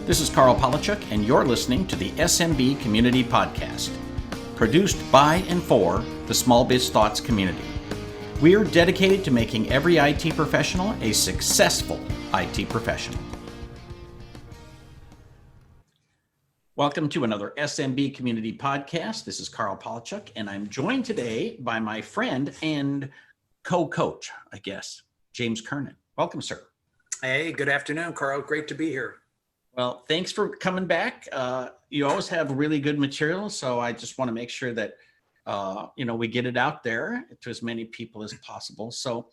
This is Carl Polachuk, and you're listening to the SMB Community Podcast, produced by and for the Small Biz Thoughts community. We are dedicated to making every IT professional a successful IT professional. Welcome to another SMB Community Podcast. This is Carl Polachuk, and I'm joined today by my friend and co-coach, I guess, James Kernan. Welcome, sir. Hey, good afternoon, Carl. Great to be here. Well, thanks for coming back. You always have really good material, so I just want to make sure that we get it out there to as many people as possible. So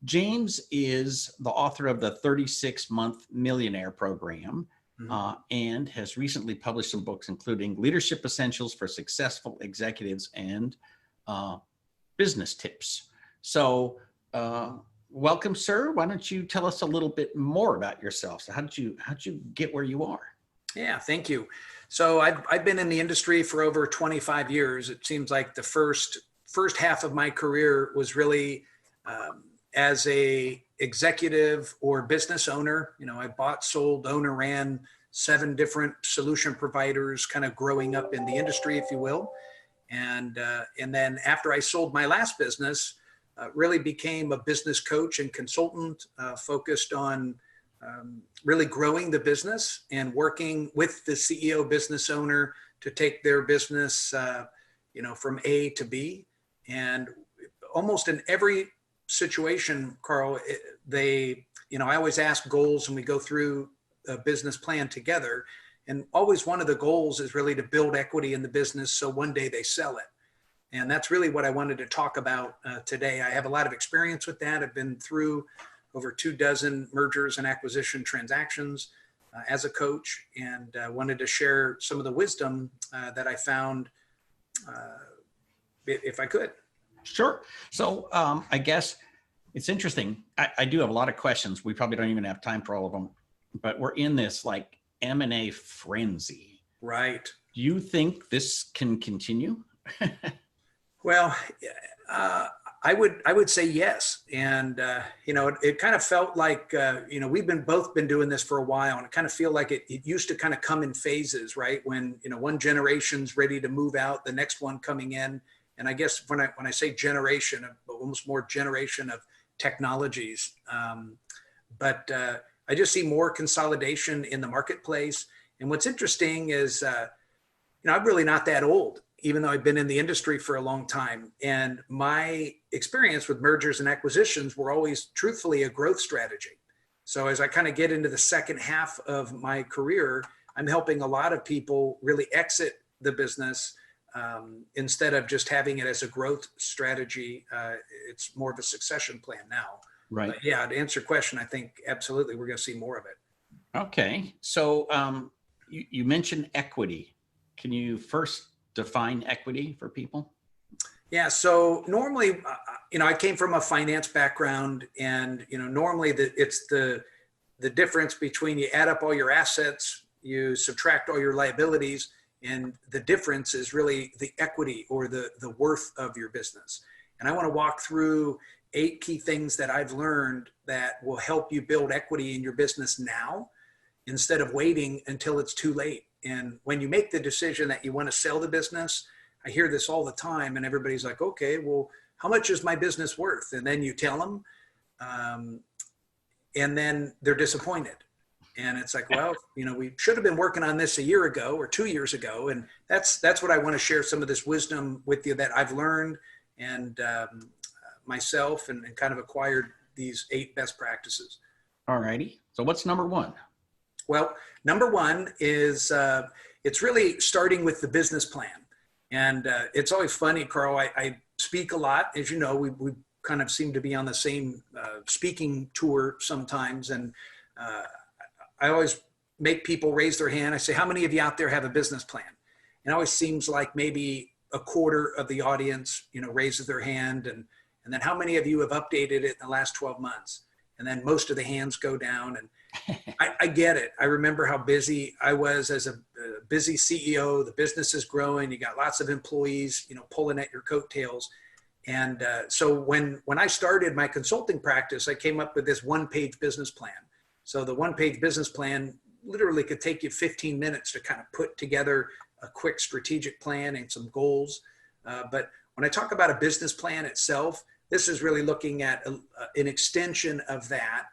James is the author of the 36-Month Millionaire Program and has recently published some books, including Leadership Essentials for Successful Executives and Business Tips. So welcome, sir. Why don't you tell us a little bit more about yourself? So how'd you get where you are? Yeah, thank you. So I've been in the industry for over 25 years. It seems like the first half of my career was really as a executive or business owner. You know, I bought, sold, owner, ran 7 different solution providers, kind of growing up in the industry, if you will. And then after I sold my last business, really became a business coach and consultant, focused on really growing the business and working with the CEO business owner to take their business, from A to B. And almost in every situation, Carl, I always ask goals and we go through a business plan together. And always one of the goals is really to build equity in the business so one day they sell it. And that's really what I wanted to talk about today. I have a lot of experience with that. I've been through over 24 mergers and acquisition transactions as a coach, and wanted to share some of the wisdom that I found, if I could. Sure. So I guess it's interesting. I do have a lot of questions. We probably don't even have time for all of them, but we're in this like M&A frenzy. Right. Do you think this can continue? Well, I would say yes. And, it kind of felt like, we've both been doing this for a while, and it kind of feel like it used to kind of come in phases, right? When, one generation's ready to move out, the next one coming in. And I guess when I say generation, almost more generation of technologies. But I just see more consolidation in the marketplace. And what's interesting is, I'm really not that old, even though I've been in the industry for a long time. And my experience with mergers and acquisitions were always truthfully a growth strategy. So as I kind of get into the second half of my career, I'm helping a lot of people really exit the business instead of just having it as a growth strategy. It's more of a succession plan now. Right. But yeah, to answer your question, I think absolutely we're going to see more of it. Okay. So you mentioned equity. Can you first define equity for people? Yeah. So normally, I came from a finance background, and, normally it's the difference between you add up all your assets, you subtract all your liabilities, and the difference is really the equity or the worth of your business. And I want to walk through 8 key things that I've learned that will help you build equity in your business now, instead of waiting until it's too late. And when you make the decision that you want to sell the business, I hear this all the time, and everybody's like, okay, well, how much is my business worth? And then you tell them, and then they're disappointed. And it's like, well, we should have been working on this a year ago or 2 years ago. And that's what I want to share, some of this wisdom with you that I've learned and myself, and kind of acquired these 8 best practices. All righty. So what's number 1? Well, number 1 is it's really starting with the business plan. And it's always funny, Carl, I speak a lot. As you know, we kind of seem to be on the same speaking tour sometimes. And I always make people raise their hand. I say, how many of you out there have a business plan? And it always seems like maybe a quarter of the audience, raises their hand. And then how many of you have updated it in the last 12 months? And then most of the hands go down. And I get it. I remember how busy I was as a busy CEO. The business is growing. You got lots of employees, pulling at your coattails. And so when I started my consulting practice, I came up with this 1-page business plan. So the 1-page business plan literally could take you 15 minutes to kind of put together a quick strategic plan and some goals. But when I talk about a business plan itself, this is really looking at an extension of that,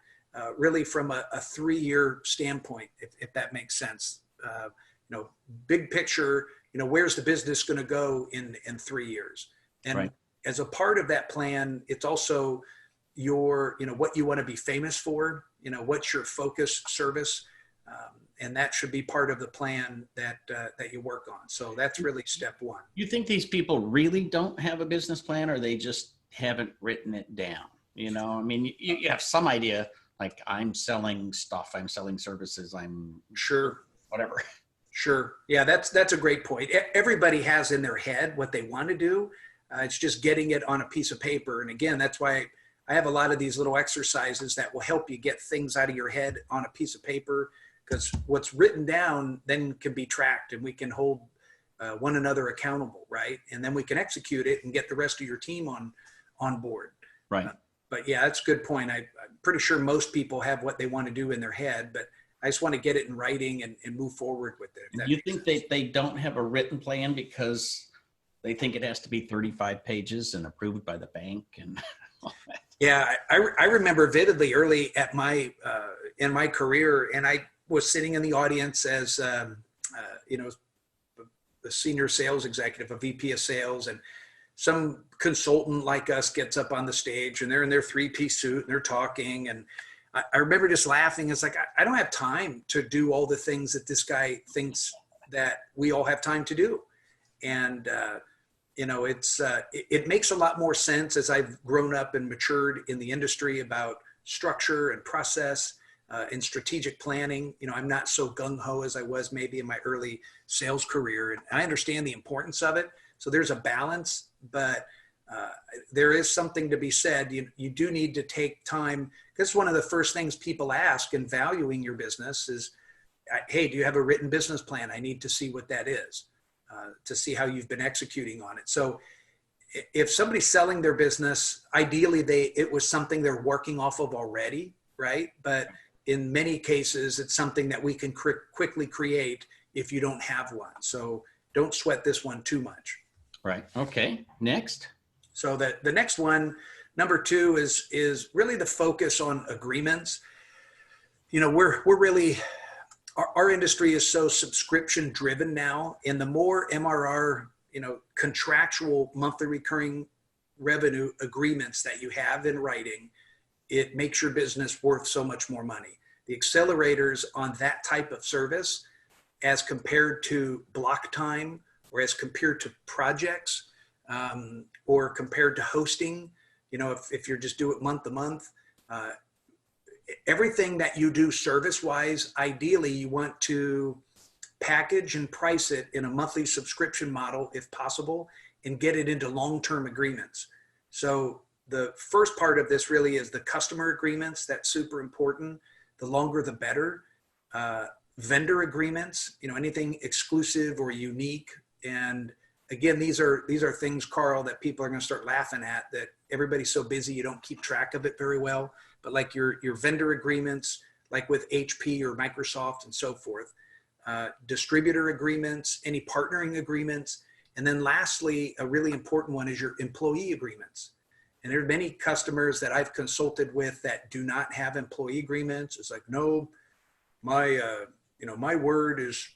really from a 3-year standpoint, if that makes sense. Big picture, where's the business going to go in 3 years? And right. As a part of that plan, it's also what you want to be famous for, what's your focus service. And that should be part of the plan that you work on. So that's really step one. You think these people really don't have a business plan, or they just haven't written it down? I mean, you have some idea, like, I'm selling stuff, I'm selling services, I'm sure, whatever. Sure. Yeah, that's a great point. Everybody has in their head what they want to do. It's just getting it on a piece of paper. And again, that's why I have a lot of these little exercises that will help you get things out of your head on a piece of paper, because what's written down then can be tracked, and we can hold one another accountable, right? And then we can execute it and get the rest of your team on board. Right. But yeah, that's a good point. I'm pretty sure most people have what they want to do in their head, but I just want to get it in writing and move forward with it. You think they don't have a written plan because they think it has to be 35 pages and approved by the bank and all that? Yeah, I remember vividly early in my career, and I was sitting in the audience as a senior sales executive, a VP of sales, and some consultant like us gets up on the stage, and they're in their 3-piece suit and they're talking, and I remember just laughing. It's like, I don't have time to do all the things that this guy thinks that we all have time to do. And, it makes a lot more sense as I've grown up and matured in the industry about structure and process and strategic planning. I'm not so gung-ho as I was maybe in my early sales career. And I understand the importance of it. So there's a balance, but there is something to be said. You do need to take time, because one of the first things people ask in valuing your business is, hey, do you have a written business plan? I need to see what that is, to see how you've been executing on it. So if somebody's selling their business, ideally it was something they're working off of already, right? But in many cases, it's something that we can quickly create if you don't have one. So don't sweat this one too much. Right. Okay. Next. So the next one, number 2, is really the focus on agreements. We're really, our industry is so subscription driven now, and the more MRR, contractual monthly recurring revenue agreements that you have in writing, it makes your business worth so much more money. The accelerators on that type of service, as compared to block time, or as compared to projects, or compared to hosting, if you're just do it month to month, everything that you do service-wise, ideally you want to package and price it in a monthly subscription model, if possible, and get it into long-term agreements. So the first part of this really is the customer agreements. That's super important. The longer, the better. Vendor agreements, anything exclusive or unique. And again, these are things, Carl, that people are going to start laughing at, that everybody's so busy you don't keep track of it very well. But like your vendor agreements, like with HP or Microsoft and so forth, distributor agreements, any partnering agreements. And then lastly, a really important one is your employee agreements. And there are many customers that I've consulted with that do not have employee agreements. It's like, no, my word is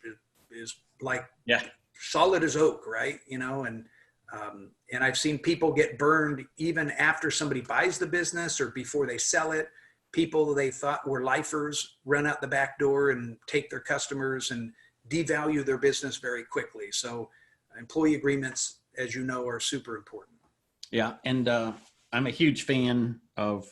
like, yeah, solid as oak, right? And I've seen people get burned even after somebody buys the business or before they sell it. People they thought were lifers run out the back door and take their customers and devalue their business very quickly. So employee agreements, as you know, are super important. Yeah. And I'm a huge fan of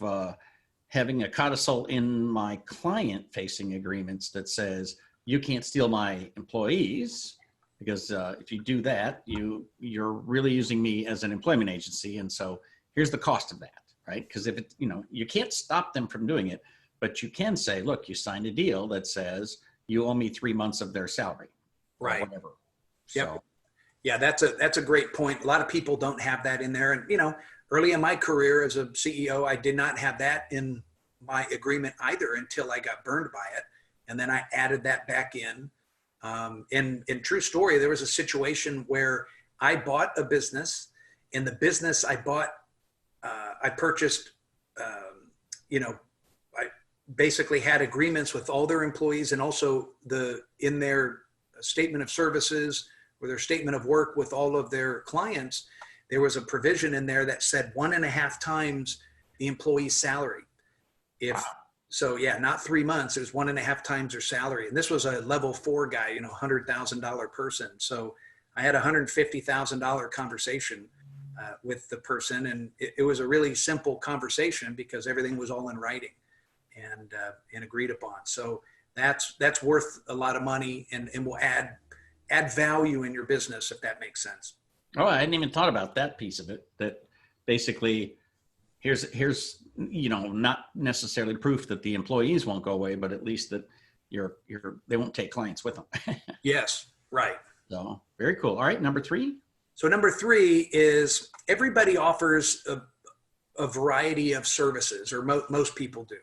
having a codicil in my client facing agreements that says, you can't steal my employees, because if you do that, you're really using me as an employment agency. And so here's the cost of that, right? Because if it, you can't stop them from doing it, but you can say, look, you signed a deal that says you owe me 3 months of their salary, right? Or whatever. Yep. So, yeah, that's a great point. A lot of people don't have that in there. And, early in my career as a CEO, I did not have that in my agreement either until I got burned by it. and then I added that back in. And true story, there was a situation where I bought a business, and the business I bought, I purchased, I basically had agreements with all their employees, and also in their statement of services or their statement of work with all of their clients, there was a provision in there that said 1.5 times the employee's salary. So yeah, not 3 months, it was 1.5 times their salary. And this was a level 4 guy, $100,000 person. So I had a $150,000 conversation with the person, and it was a really simple conversation because everything was all in writing and agreed upon. So that's worth a lot of money, and will add value in your business, if that makes sense. Oh, I hadn't even thought about that piece of it. That basically, here's not necessarily proof that the employees won't go away, but at least that they won't take clients with them. Yes, right. So very cool. All right, number 3. So number 3 is everybody offers a variety of services, or most people do.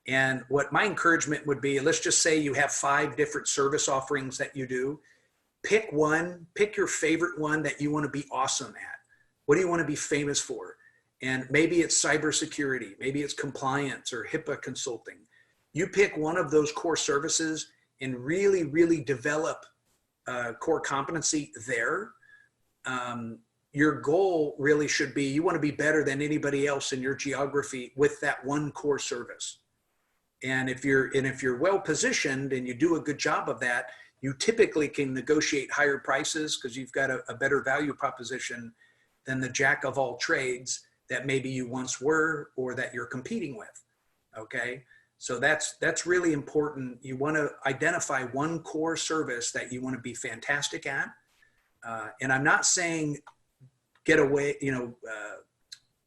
And what my encouragement would be, let's just say you have 5 different service offerings that you do. Pick one, pick your favorite one that you want to be awesome at. What do you want to be famous for? And maybe it's cybersecurity, maybe it's compliance or HIPAA consulting. You pick one of those core services and really, really develop core competency there. Your goal really should be, you want to be better than anybody else in your geography with that one core service. And if you're well positioned and you do a good job of that, you typically can negotiate higher prices because you've got a better value proposition than the jack of all trades that maybe you once were or that you're competing with. Okay. So that's really important. You want to identify one core service that you want to be fantastic at. And I'm not saying get away,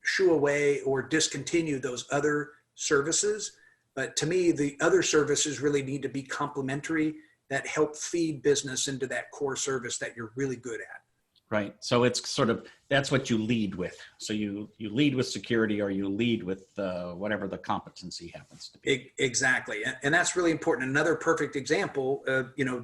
shoo away or discontinue those other services. But to me, the other services really need to be complementary that help feed business into that core service that you're really good at. Right. So it's sort of, that's what you lead with. So you lead with security, or you lead with whatever the competency happens to be. Exactly. And that's really important. Another perfect example,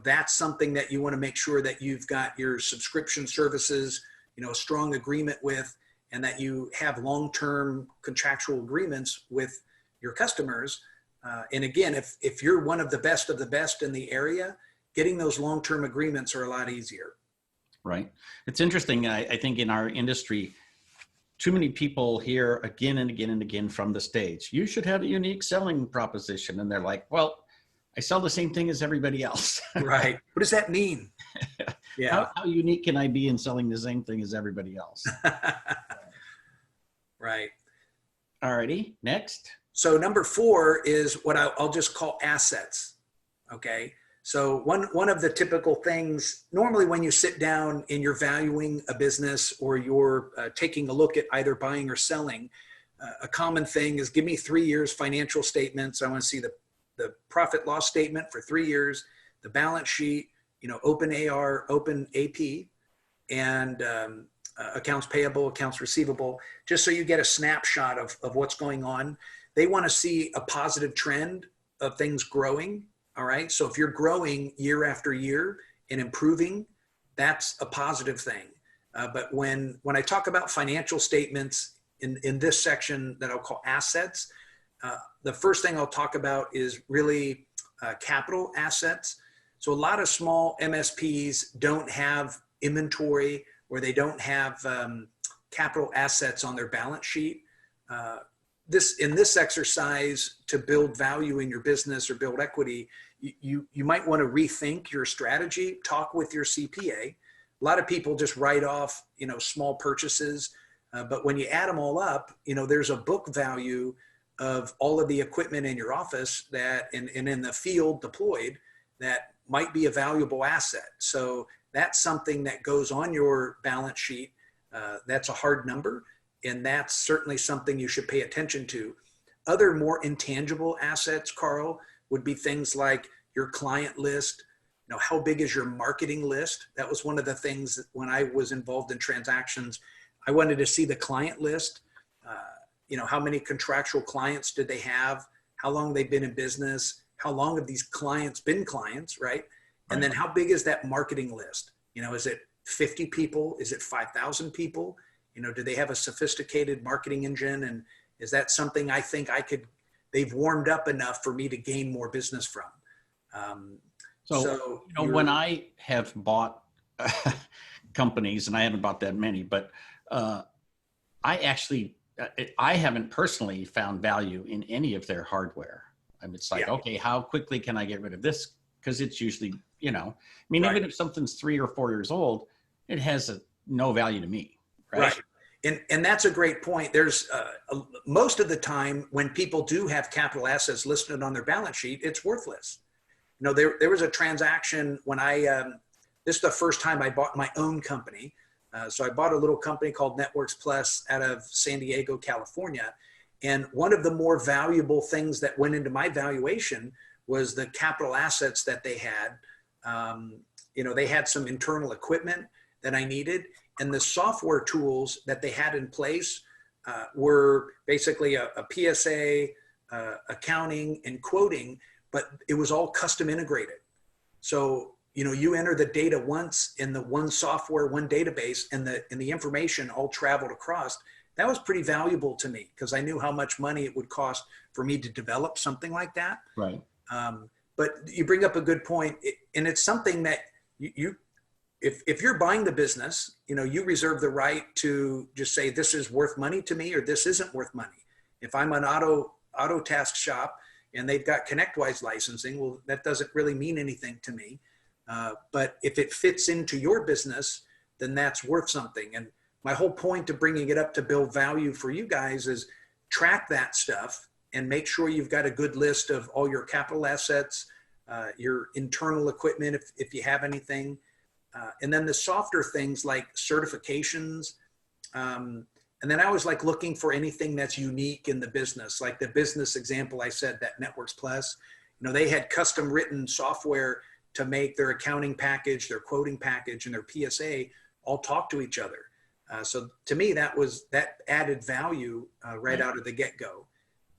that's something that you want to make sure that you've got your subscription services, a strong agreement with, and that you have long-term contractual agreements with your customers. And again, if you're one of the best in the area, getting those long-term agreements are a lot easier. Right. It's interesting. I think in our industry, too many people hear again and again and again from the stage, you should have a unique selling proposition. And they're like, well, I sell the same thing as everybody else. Right. What does that mean? Yeah. How unique can I be in selling the same thing as everybody else? Right. All righty. Next. So number 4 is what I'll just call assets. Okay. So one of the typical things, normally when you sit down and you're valuing a business, or you're taking a look at either buying or selling, a common thing is, give me 3 years financial statements. I want to see the profit loss statement for 3 years, the balance sheet, open AR, open AP, and accounts payable, accounts receivable, just so you get a snapshot of what's going on. They want to see a positive trend of things growing. All right. So if you're growing year after year and improving, that's a positive thing. But when I talk about financial statements in this section that I'll call assets, the first thing I'll talk about is really capital assets. So a lot of small MSPs don't have inventory, or they don't have capital assets on their balance sheet. In this exercise, to build value in your business or build equity, you might want to rethink your strategy, talk with your CPA. A lot of people just write off, small purchases, but when you add them all up, there's a book value of all of the equipment in your office that, and in the field deployed, that might be a valuable asset. So that's something that goes on your balance sheet. That's a hard number. And that's certainly something you should pay attention to. Other more intangible assets, Carl, would be things like your client list. How big is your marketing list? That was one of the things that when I was involved in transactions, I wanted to see the client list. How many contractual clients did they have? How long they've been in business? how long have these clients been clients, right? And Right. then how big is that marketing list? Is it 50 people? Is it 5,000 people? Do they have a sophisticated marketing engine? And is that something I think they've warmed up enough for me to gain more business from? So, when I have bought companies, and I haven't bought that many, but I actually, I haven't personally found value in any of their hardware. I mean, it's like, Yeah. okay, how quickly can I get rid of this? Because it's usually, I mean, Right. even if something's 3 or 4 years old, it has no value to me, right? And that's a great point. There's most of the time when people do have capital assets listed on their balance sheet, it's worthless. There was a transaction when this is the first time I bought my own company. So I bought a little company called Networks Plus out of San Diego, California. And one of the more valuable things that went into my valuation was the capital assets that they had. They had some internal equipment that I needed, and the software tools that they had in place were basically a PSA, accounting, and quoting, but it was all custom integrated. So you enter the data once in the one software, one database, and the information all traveled across. That was pretty valuable to me because I knew how much money it would cost for me to develop something like that. Right. But you bring up a good point, and it's something that if you're buying the business, you reserve the right to just say this is worth money to me or this isn't worth money. If I'm an auto task shop and they've got ConnectWise licensing, well, that doesn't really mean anything to me. But if it fits into your business, then that's worth something. And my whole point of bringing it up to build value for you guys is track that stuff and make sure you've got a good list of all your capital assets, your internal equipment, if you have anything. And then the softer things like certifications. And then I always like looking for anything that's unique in the business, like the business example I said, that Networks Plus, they had custom written software to make their accounting package, their quoting package, and their PSA all talk to each other. So to me, that added value right out of the get-go.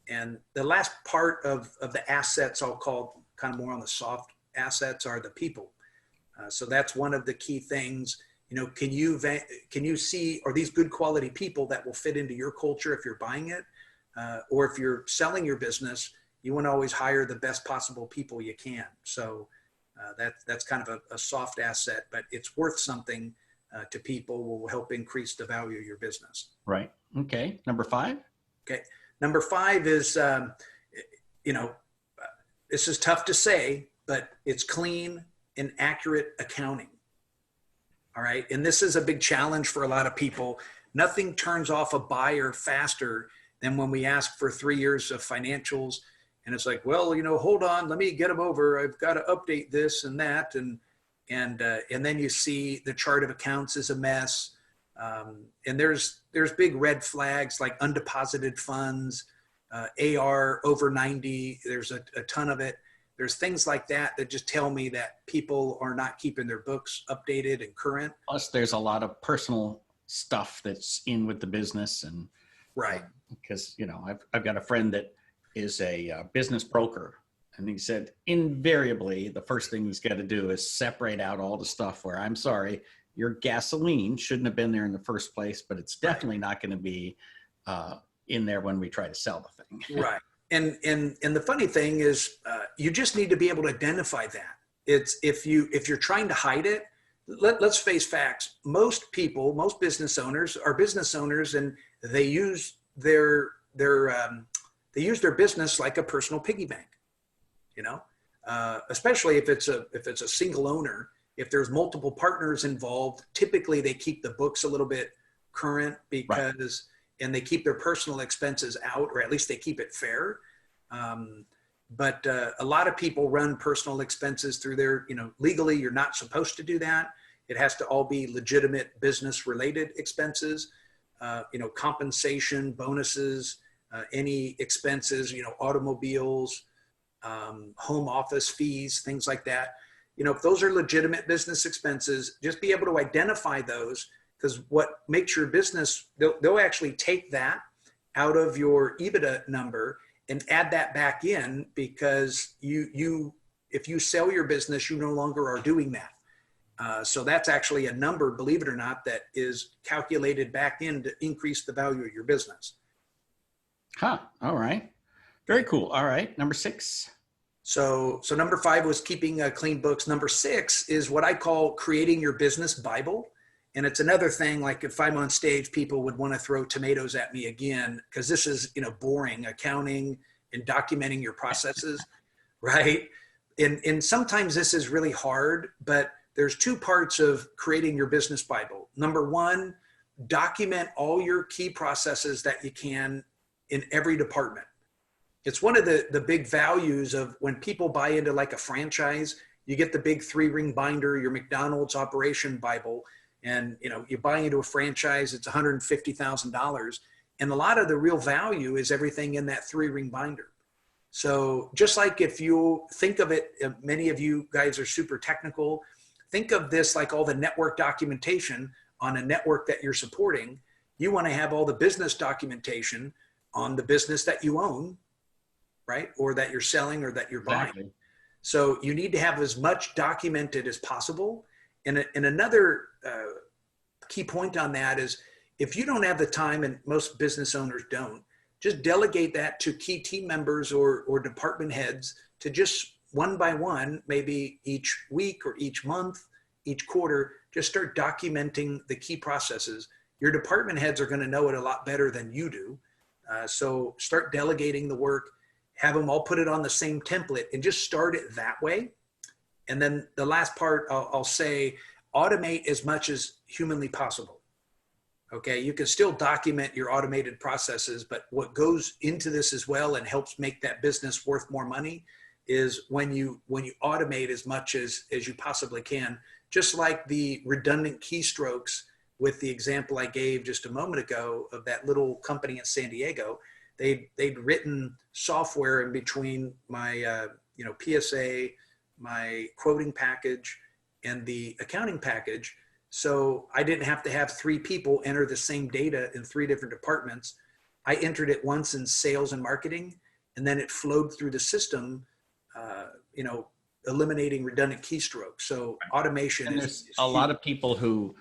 And the last part of the assets, I'll call kind of more on the soft assets, are the people. So that's one of the key things. Can you see, are these good quality people that will fit into your culture if you're buying it? Or if you're selling your business, you want to always hire the best possible people you can. So that's kind of a soft asset, but it's worth something to people, will help increase the value of your business. Right. Okay. Number 5. Okay. Number 5 is, this is tough to say, but it's clean and accurate accounting. All right. And this is a big challenge for a lot of people. Nothing turns off a buyer faster than when we ask for 3 years of financials. And it's like, well, hold on, let me get them over. I've got to update this and that. And then you see the chart of accounts is a mess. And there's big red flags like undeposited funds, AR over 90. There's a ton of it. There's things like that just tell me that people are not keeping their books updated and current. Plus, there's a lot of personal stuff that's in with the business, and right, because I've got a friend that is a business broker, and he said invariably the first thing he's got to do is separate out all the stuff where, I'm sorry, your gasoline shouldn't have been there in the first place, but it's definitely not going to be in there when we try to sell the thing. Right. And the funny thing is, you just need to be able to identify that. It's if you're trying to hide it, let's face facts. Most people, most business owners are business owners, and they use their business like a personal piggy bank. Especially if it's a single owner. If there's multiple partners involved, typically they keep the books a little bit current because. Right. And they keep their personal expenses out, or at least they keep it fair. But a lot of people run personal expenses through their, legally you're not supposed to do that. It has to all be legitimate business related expenses, compensation, bonuses, any expenses, automobiles, home office fees, things like that. If those are legitimate business expenses, just be able to identify those. Because what makes your business, they'll actually take that out of your EBITDA number and add that back in, because if you sell your business, you no longer are doing that. So that's actually a number, believe it or not, that is calculated back in to increase the value of your business. Huh. All right. Very cool. All right. Number 6. So number 5 was keeping clean books. Number 6 is what I call creating your business Bible. And it's another thing, like if I'm on stage, people would want to throw tomatoes at me again, because this is, boring accounting and documenting your processes, right? And sometimes this is really hard, but there's 2 parts of creating your business Bible. Number 1, document all your key processes that you can in every department. It's one of the big values of when people buy into like a franchise. You get the big 3-ring binder, your McDonald's operation Bible, and you buy into a franchise, it's $150,000. And a lot of the real value is everything in that 3-ring binder. So just like if you think of it, many of you guys are super technical. Think of this like all the network documentation on a network that you're supporting. You want to have all the business documentation on the business that you own, right? Or that you're selling or that you're buying. Exactly. So you need to have as much documented as possible. And another key point on that is, if you don't have the time, and most business owners don't, just delegate that to key team members or department heads to just one by one, maybe each week or each month, each quarter, just start documenting the key processes. Your department heads are going to know it a lot better than you do. So start delegating the work, have them all put it on the same template, and just start it that way. And then the last part I'll say, automate as much as humanly possible. Okay, you can still document your automated processes, but what goes into this as well and helps make that business worth more money is when you automate as much as you possibly can. Just like the redundant keystrokes with the example I gave just a moment ago of that little company in San Diego. They'd written software in between my PSA, my quoting package, and the accounting package. So I didn't have to have 3 people enter the same data in 3 different departments. I entered it once in sales and marketing, and then it flowed through the system, eliminating redundant keystrokes. So automation And is there's a lot of people who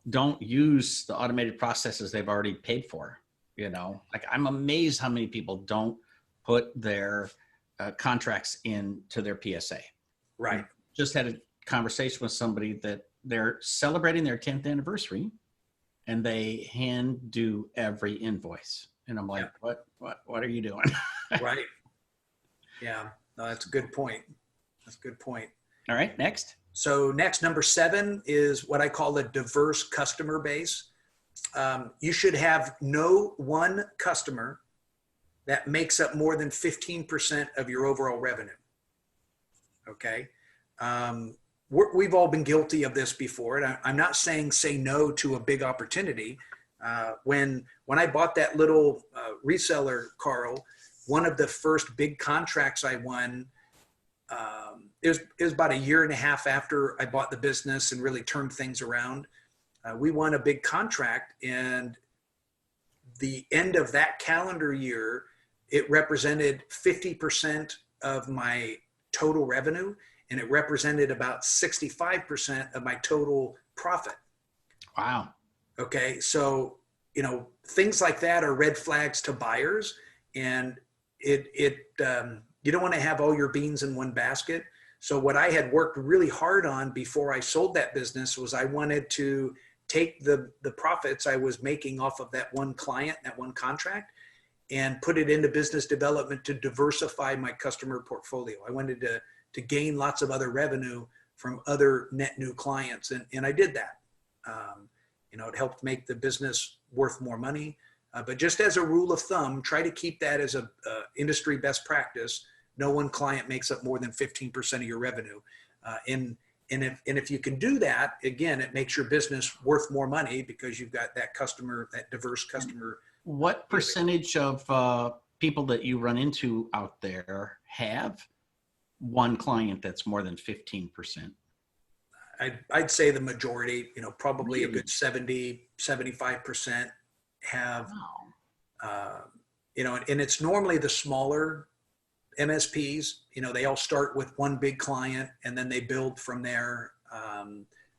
don't use the automated processes they've already paid for. Like I'm amazed how many people don't put their contracts into their PSA. right. Just had a conversation with somebody that they're celebrating their 10th anniversary and they hand do every invoice. And I'm like, what are you doing? Right. Yeah, no, that's a good point. That's a good point. All right, next. So next, number 7 is what I call a diverse customer base. You should have no one customer that makes up more than 15% of your overall revenue. Okay. We've all been guilty of this before. And I'm not saying say no to a big opportunity. When I bought that little reseller, Carl, one of the first big contracts I won, it was about 1.5 years after I bought the business and really turned things around. We won a big contract, and the end of that calendar year, it represented 50% of my total revenue, and it represented about 65% of my total profit. Wow. Okay. So, things like that are red flags to buyers, and you don't want to have all your beans in one basket. So what I had worked really hard on before I sold that business was I wanted to take the profits I was making off of that one client, that one contract, and put it into business development to diversify my customer portfolio. I wanted to gain lots of other revenue from other net new clients. And I did that. It helped make the business worth more money. But just as a rule of thumb, try to keep that as a industry best practice. No one client makes up more than 15% of your revenue. And if you can do that, again, it makes your business worth more money because you've got that customer, that diverse customer. What percentage of people that you run into out there have one client that's more than 15%? I'd say the majority, probably Really? a good 70, 75% have, Wow. and it's normally the smaller MSPs, they all start with one big client and then they build from there.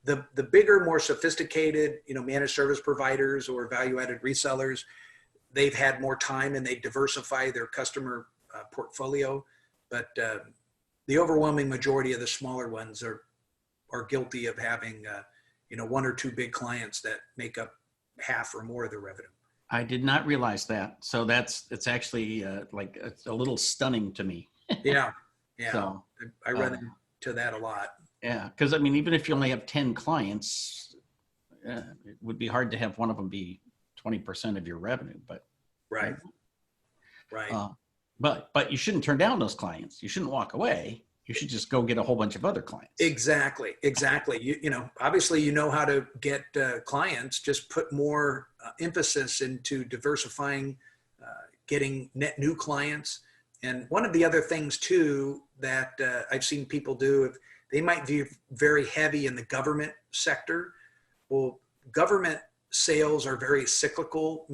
The bigger, more sophisticated, managed service providers or value-added resellers, they've had more time and they diversify their customer portfolio. But the overwhelming majority of the smaller ones are guilty of having, one or two big clients that make up half or more of the revenue. I did not realize that. So it's actually it's a little stunning to me. Yeah. So I run into that a lot. Yeah. Because I mean, even if you only have 10 clients, it would be hard to have one of them be 20% of your revenue. But right. But you shouldn't turn down those clients. You shouldn't walk away. You should just go get a whole bunch of other clients. Exactly. Obviously, how to get clients. Just put more emphasis into diversifying, getting net new clients. And one of the other things too that I've seen people do, if they might be very heavy in the government sector. Well, government sales are very cyclical,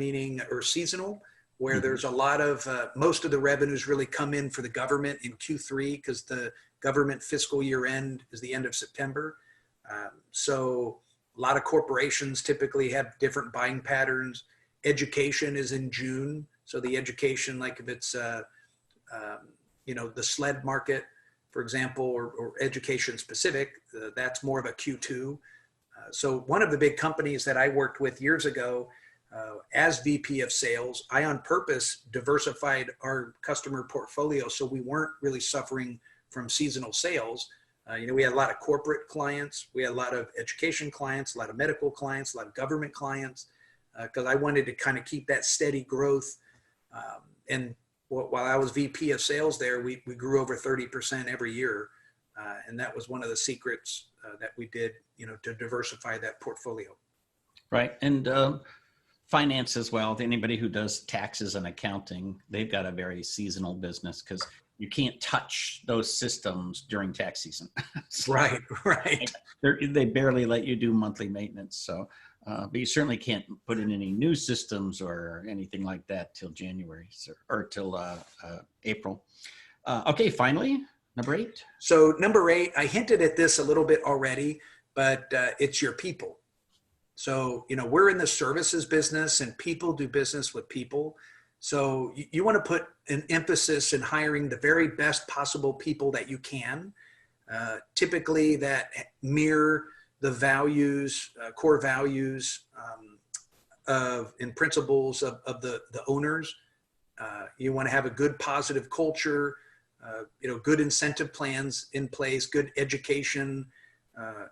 or seasonal, where there's a lot of, most of the revenues really come in for the government in Q3 because the government fiscal year end is the end of September. So a lot of corporations typically have different buying patterns. Education is in June. So the education, like if it's, the SLED market, for example, or education specific, that's more of a Q2. So one of the big companies that I worked with years ago, as VP of sales, I on purpose diversified our customer portfolio so we weren't really suffering from seasonal sales. We had a lot of corporate clients, we had a lot of education clients, a lot of medical clients, a lot of government clients, because I wanted to kind of keep that steady growth. And while I was VP of sales there, we grew over 30% every year. And that was one of the secrets that we did, to diversify that portfolio. Right. And finance as well. Anybody who does taxes and accounting, they've got a very seasonal business because you can't touch those systems during tax season. So right. They barely let you do monthly maintenance. So, but you certainly can't put in any new systems or anything like that till January or till April. Okay, finally, number 8. So number 8, I hinted at this a little bit already, but it's your people. So, we're in the services business and people do business with people. So you want to put an emphasis in hiring the very best possible people that you can, typically that mirror the values, core values and principles of the owners. You want to have a good positive culture, good incentive plans in place, good education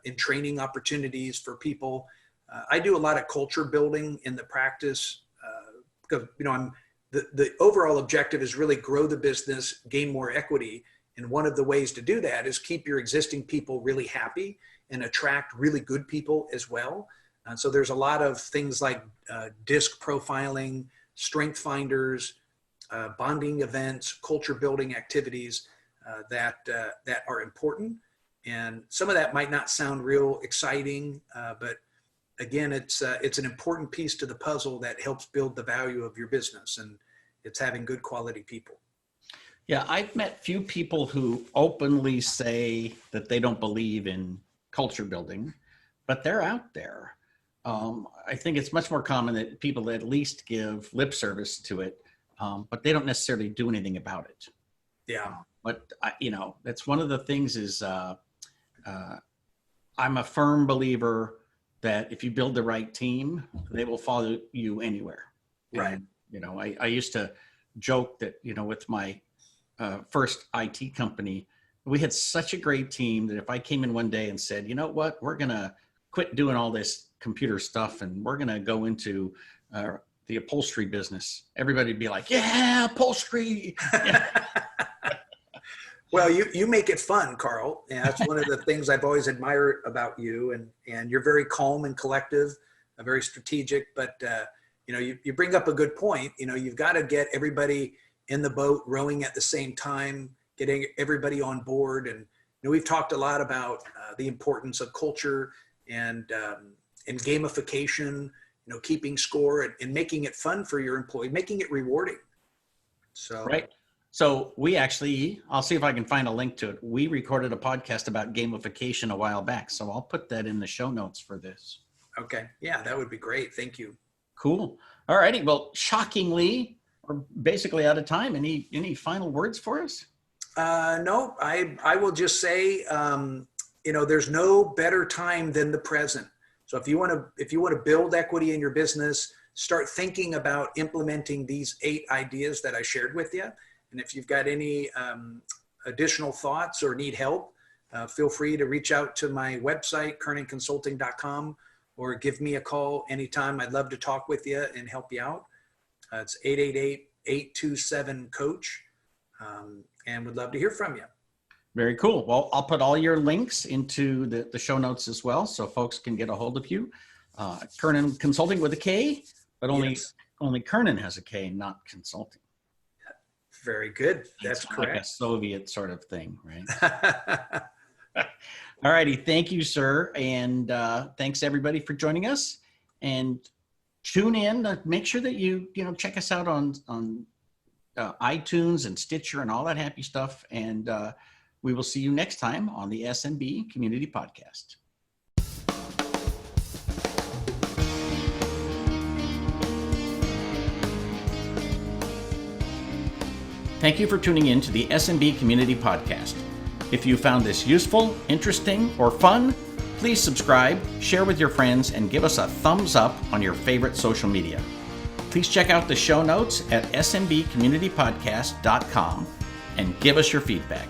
and training opportunities for people. I do a lot of culture building in the practice because, the overall objective is really grow the business, gain more equity. And one of the ways to do that is keep your existing people really happy and attract really good people as well. So there's a lot of things like DISC profiling, strength finders, bonding events, culture building activities that are important. And some of that might not sound real exciting, but again, it's an important piece to the puzzle that helps build the value of your business, and it's having good quality people. Yeah, I've met few people who openly say that they don't believe in culture building, but they're out there. I think it's much more common that people at least give lip service to it, but they don't necessarily do anything about it. Yeah. But that's one of the things is I'm a firm believer that if you build the right team, they will follow you anywhere. Right. And, I used to joke that, with my first IT company, we had such a great team that if I came in one day and said, you know what, we're going to quit doing all this computer stuff and we're going to go into the upholstery business, everybody would be like, yeah, upholstery. Yeah. Well, you make it fun, Carl. And that's one of the things I've always admired about you. And you're very calm and collective, very strategic. But, you bring up a good point. You've got to get everybody in the boat rowing at the same time, getting everybody on board. And we've talked a lot about the importance of culture and gamification, keeping score and making it fun for your employee, making it rewarding. So, right. So we actually, I'll see if I can find a link to it. We recorded a podcast about gamification a while back. So I'll put that in the show notes for this. okay. Yeah, that would be great. Thank you. Cool. All righty. Well, shockingly, we're basically out of time. Any final words for us? No, I will just say, there's no better time than the present. So if you want to build equity in your business, start thinking about implementing these 8 ideas that I shared with you. And if you've got any additional thoughts or need help, feel free to reach out to my website, KernanConsulting.com, or give me a call anytime. I'd love to talk with you and help you out. It's 888-827-COACH, and would love to hear from you. Very cool. Well, I'll put all your links into the show notes as well, so folks can get a hold of you. Kernan Consulting with a K, but only Kernan has a K, not consulting. Very good. That's it's correct. Like a Soviet sort of thing, right? All righty. Thank you, sir. And thanks everybody for joining us. And tune in. Make sure that you check us out on iTunes and Stitcher and all that happy stuff. And we will see you next time on the SMB Community Podcast. Thank you for tuning in to the SMB Community Podcast. If you found this useful, interesting, or fun, please subscribe, share with your friends, and give us a thumbs up on your favorite social media. Please check out the show notes at smbcommunitypodcast.com and give us your feedback.